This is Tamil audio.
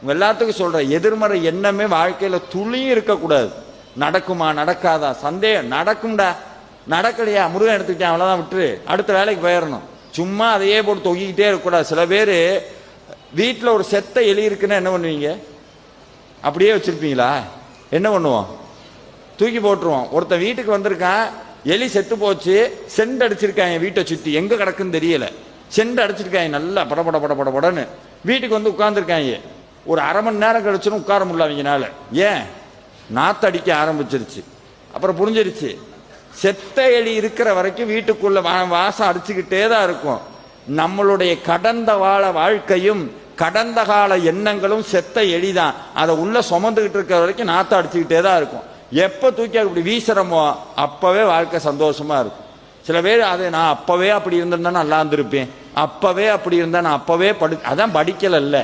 உங்க எல்லாத்துக்கும் சொல்றேன், எதிர்மறை எண்ணமே வாழ்க்கையில துளியும் இருக்கக்கூடாது. நடக்குமா நடக்காதா சந்தேகம், நடக்கும்டா, நடக்கலையா முருகன் எடுத்துக்கிட்டேன் அவ்வளோதான், விட்டுரு, அடுத்த வேலைக்கு போயிடணும். சும்மா அதையே போட்டு தொங்கிக்கிட்டே இருக்கக்கூடாது. சில பேர் வீட்டில் ஒரு செத்த எலி இருக்குன்னா என்ன பண்ணுவீங்க? அப்படியே வச்சிருப்பீங்களா? என்ன பண்ணுவோம்? தூக்கி போட்டுருவோம். ஒருத்தன் வீட்டுக்கு வந்திருக்கான், எலி செத்து போச்சு, செண்டு அடிச்சிருக்காங்க வீட்டை சுற்றி, எங்கே கிடக்குன்னு தெரியல, செண்டு அடிச்சிருக்காங்க நல்லா படபட படபடன்னு. வீட்டுக்கு வந்து உட்கார்ந்துருக்காங்க. ஒரு அரை மணி நேரம் கழிச்சுன்னு உட்கார முடியல அவங்கனால. ஏன்? நாத்து அடிக்க ஆரம்பிச்சிருச்சு. அப்புறம் புரிஞ்சிருச்சு, செத்த எலி இருக்கிற வரைக்கும் வீட்டுக்குள்ள வாசம் அடிச்சுக்கிட்டே தான் இருக்கும். நம்மளுடைய கடந்த கால வாழ்க்கையும் கடந்த கால எண்ணங்களும் செத்த எலிதான். அதை உள்ள சுமந்துக்கிட்டு இருக்கிற வரைக்கும் நாத்த அடிச்சுக்கிட்டே தான் இருக்கும். எப்போ தூக்கி அப்படி வீசுறமோ அப்பவே வாழ்க்கை சந்தோஷமா இருக்கும். சில பேர் அதை நான் அப்பவே அப்படி இருந்திருந்தா நல்லா இருந்திருப்பேன், அப்பவே அப்படி இருந்தா நான் அப்பவே அதான் படிக்கல.